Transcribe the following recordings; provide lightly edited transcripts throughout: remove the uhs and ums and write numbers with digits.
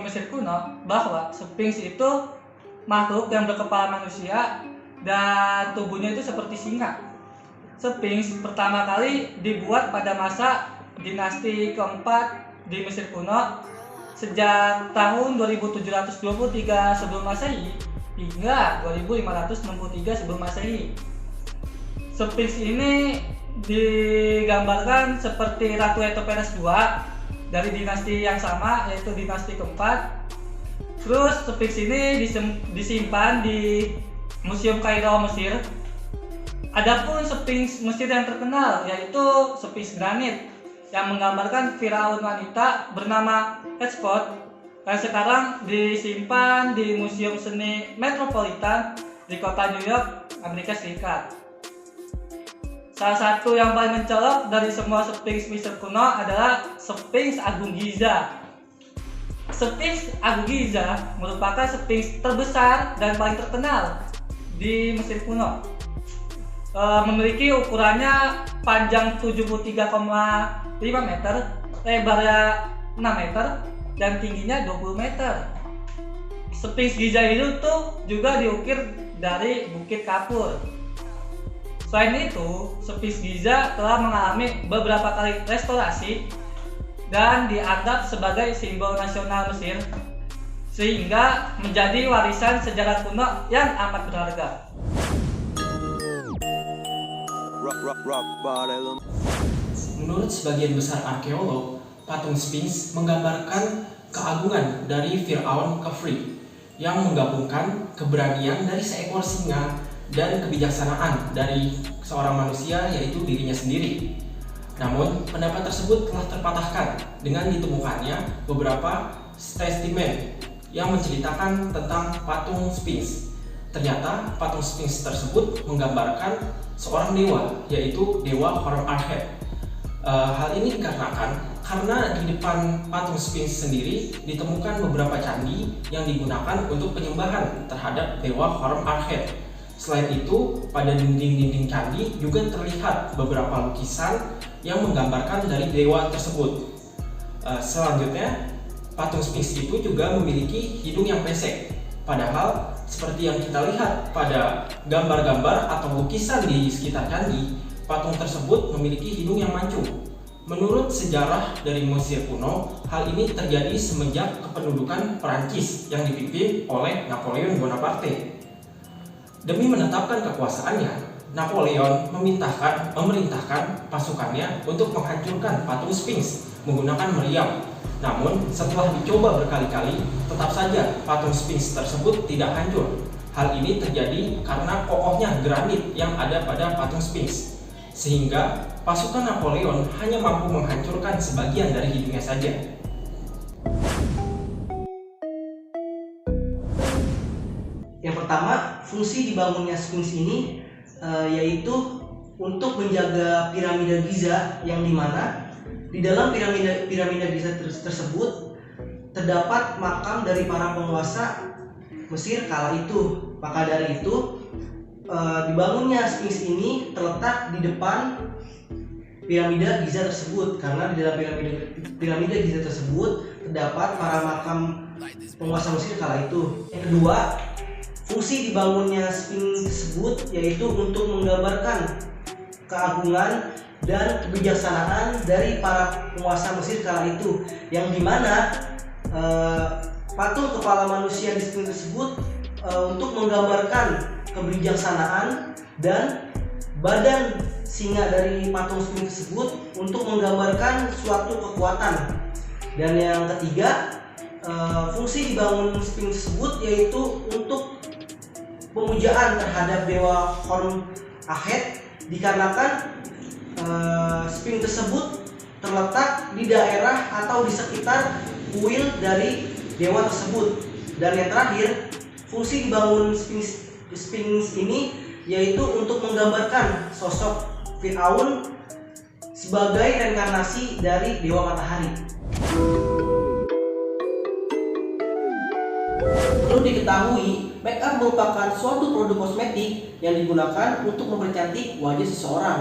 Mesir kuno bahwa Sphinx itu makhluk yang berkepala manusia dan tubuhnya itu seperti singa. Sphinx pertama kali dibuat pada masa dinasti keempat di Mesir kuno sejak tahun 2723 sebelum Masehi hingga 2563 sebelum Masehi. Sphinx ini digambarkan seperti Ratu Etopenes II dari dinasti yang sama, yaitu dinasti keempat. Terus Sphinx ini disimpan di Museum Kairo, Mesir. Adapun Sphinx Mesir yang terkenal yaitu Sphinx granit yang menggambarkan Firaun wanita bernama Hatshepsut yang sekarang disimpan di Museum Seni Metropolitan di kota New York, Amerika Serikat. Salah satu yang paling mencolok dari semua Sphinx Mesir kuno adalah Sphinx Agung Giza. Sphinx Agung Giza merupakan Sphinx terbesar dan paling terkenal di Mesir kuno. Memiliki ukurannya panjang 73,5 meter, lebarnya 6 meter, dan tingginya 20 meter. Sphinx Giza itu juga diukir dari Bukit Kapur. Selain itu, Sphinx Giza telah mengalami beberapa kali restorasi dan dianggap sebagai simbol nasional Mesir, sehingga menjadi warisan sejarah kuno yang amat berharga. Menurut sebagian besar arkeolog, patung Sphinx menggambarkan keagungan dari Firaun Khafre yang menggabungkan keberanian dari seekor singa dan kebijaksanaan dari seorang manusia, yaitu dirinya sendiri. Namun, pendapat tersebut telah terpatahkan dengan ditemukannya beberapa spesimen yang menceritakan tentang patung Sphinx. Ternyata patung Sphinx tersebut menggambarkan seorang dewa, yaitu Dewa Horem-Arhet. Hal ini dikarenakan karena di depan patung Sphinx sendiri ditemukan beberapa candi yang digunakan untuk penyembahan terhadap Dewa Horem-Arhet. Selain itu, pada dinding-dinding candi juga terlihat beberapa lukisan yang menggambarkan dari dewa tersebut. Selanjutnya, patung Sphinx itu juga memiliki hidung yang pesek. Padahal, seperti yang kita lihat pada gambar-gambar atau lukisan di sekitar candi, patung tersebut memiliki hidung yang mancung. Menurut sejarah dari Mesir kuno, hal ini terjadi semenjak kependudukan Perancis yang dipimpin oleh Napoleon Bonaparte. Demi menetapkan kekuasaannya, Napoleon memerintahkan pasukannya untuk menghancurkan patung Sphinx menggunakan meriam. Namun, setelah dicoba berkali-kali, tetap saja patung Sphinx tersebut tidak hancur. Hal ini terjadi karena kokohnya granit yang ada pada patung Sphinx, sehingga pasukan Napoleon hanya mampu menghancurkan sebagian dari hidungnya saja. Yang pertama, fungsi dibangunnya Sphinx ini yaitu untuk menjaga piramida Giza, yang dimana di dalam piramida Giza tersebut terdapat makam dari para penguasa Mesir kala itu. Maka dari itu dibangunnya Sphinx ini terletak di depan piramida Giza tersebut, karena di dalam piramida Giza tersebut terdapat para makam penguasa Mesir kala itu. Yang kedua, fungsi dibangunnya Sphinx tersebut yaitu untuk menggambarkan keagungan dan kebijaksanaan dari para penguasa Mesir kala itu, yang dimana patung kepala manusia di Sphinx tersebut untuk menggambarkan kebijaksanaan, dan badan singa dari patung Sphinx tersebut untuk menggambarkan suatu kekuatan. Dan yang ketiga, fungsi dibangun Sphinx tersebut yaitu untuk pemujaan terhadap Dewa Horem-Arhet, dikarenakan Sphinx tersebut terletak di daerah atau di sekitar kuil dari dewa tersebut. Dan yang terakhir, fungsi dibangun Sphinx ini yaitu untuk menggambarkan sosok Firaun sebagai reinkarnasi dari dewa matahari. Perlu diketahui, make up merupakan suatu produk kosmetik yang digunakan untuk mempercantik wajah seseorang.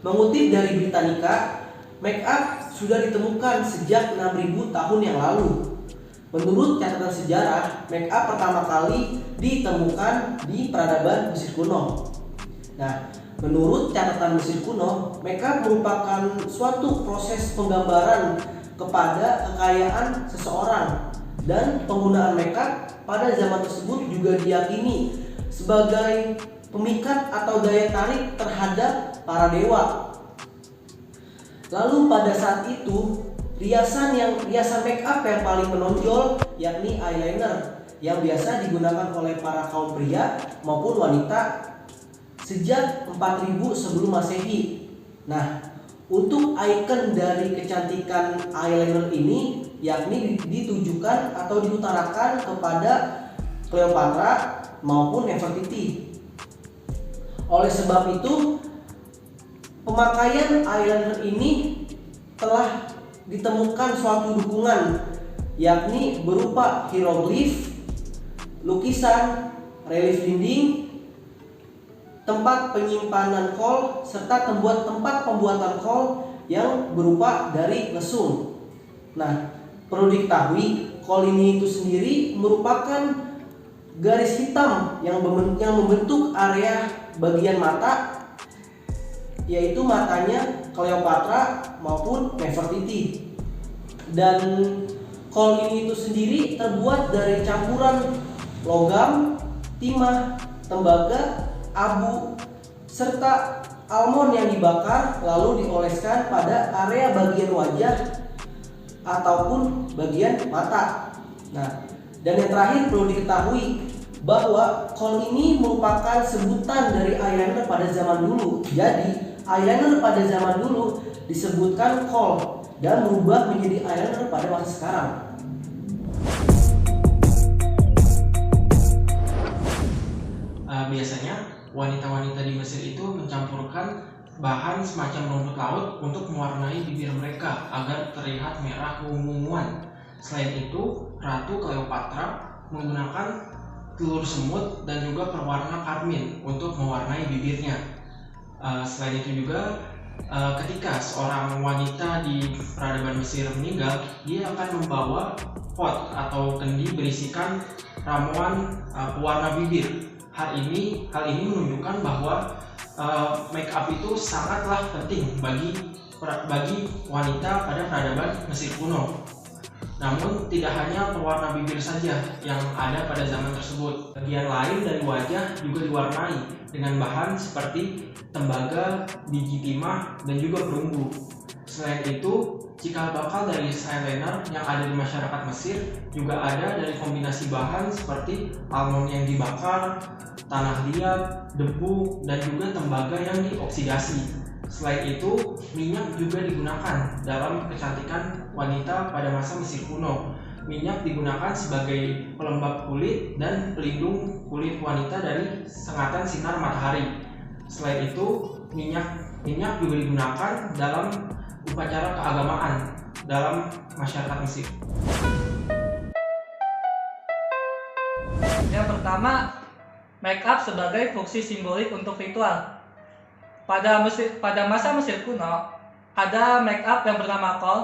Mengutip dari Britannica, make up sudah ditemukan sejak 6.000 tahun yang lalu. Menurut catatan sejarah, make up pertama kali ditemukan di peradaban Mesir kuno. Nah, menurut catatan Mesir kuno, make up merupakan suatu proses penggambaran kepada kekayaan seseorang, dan penggunaan make up pada zaman tersebut juga diyakini sebagai pemikat atau daya tarik terhadap para dewa. Lalu pada saat itu, riasan make up yang paling menonjol yakni eyeliner yang biasa digunakan oleh para kaum pria maupun wanita sejak 4000 sebelum Masehi. Nah, untuk ikon dari kecantikan eyeliner ini yakni ditujukan atau diutarakan kepada Cleopatra maupun Nefertiti. Oleh sebab itu, pemakaian eyeliner ini telah ditemukan suatu dukungan, yakni berupa hieroglif, lukisan, relief dinding, tempat penyimpanan kol, serta tempat pembuatan kol yang berupa dari lesung. Nah, perlu diketahui, kol ini itu sendiri merupakan garis hitam yang membentuk area bagian mata, yaitu matanya Cleopatra maupun Nefertiti. Dan kol ini itu sendiri terbuat dari campuran logam, timah, tembaga, abu, serta almond yang dibakar lalu dioleskan pada area bagian wajah ataupun bagian mata. Nah, dan yang terakhir perlu diketahui bahwa kol ini merupakan sebutan dari eyeliner pada zaman dulu. Jadi eyeliner pada zaman dulu disebutkan kol dan berubah menjadi eyeliner pada masa sekarang. Biasanya wanita-wanita di Mesir itu mencampurkan bahan semacam rumput laut untuk mewarnai bibir mereka agar terlihat merah keunguan. Selain itu, Ratu Cleopatra menggunakan telur semut dan juga pewarna karmin untuk mewarnai bibirnya. Selain itu juga, ketika seorang wanita di peradaban Mesir meninggal, dia akan membawa pot atau kendi berisikan ramuan pewarna bibir. Hal ini menunjukkan bahwa make up itu sangatlah penting bagi wanita pada peradaban Mesir kuno. Namun tidak hanya pewarna bibir saja yang ada pada zaman tersebut. Bagian lain dari wajah juga diwarnai dengan bahan seperti tembaga, biji timah, dan juga perunggu. Selain itu, cikal bakal dari eyeliner yang ada di masyarakat Mesir juga ada dari kombinasi bahan seperti almond yang dibakar, tanah liat, debu, dan juga tembaga yang dioksidasi. Selain itu, minyak juga digunakan dalam kecantikan wanita pada masa Mesir kuno. Minyak digunakan sebagai pelembab kulit dan pelindung kulit wanita dari sengatan sinar matahari. Selain itu, minyak juga digunakan dalam upacara keagamaan dalam masyarakat Mesir. Yang pertama, make up sebagai fungsi simbolik untuk ritual. Pada masa Mesir kuno, ada make up yang bernama kol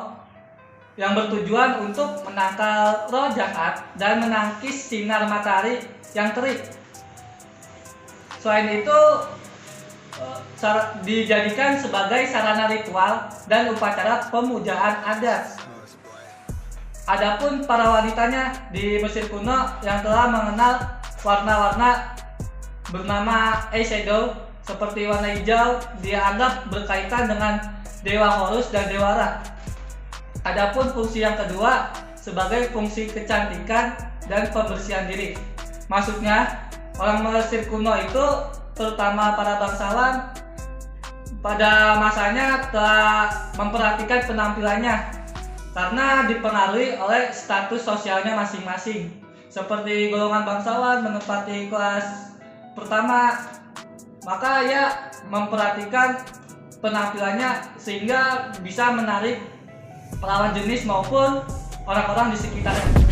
yang bertujuan untuk menangkal roh jahat dan menangkis sinar matahari yang terik. Selain itu, dijadikan sebagai sarana ritual dan upacara pemujaan adat. Adapun para wanitanya di Mesir kuno yang telah mengenal warna-warna bernama eyeshadow seperti warna hijau dianggap berkaitan dengan Dewa Horus dan Dewa Ra. Adapun fungsi yang kedua sebagai fungsi kecantikan dan pembersihan diri. Maksudnya, orang Mesir kuno itu terutama para bangsawan pada masanya telah memperhatikan penampilannya karena dipengaruhi oleh status sosialnya masing-masing. Seperti golongan bangsawan menempati kelas pertama, maka ia memperhatikan penampilannya sehingga bisa menarik lawan jenis maupun orang-orang di sekitarnya.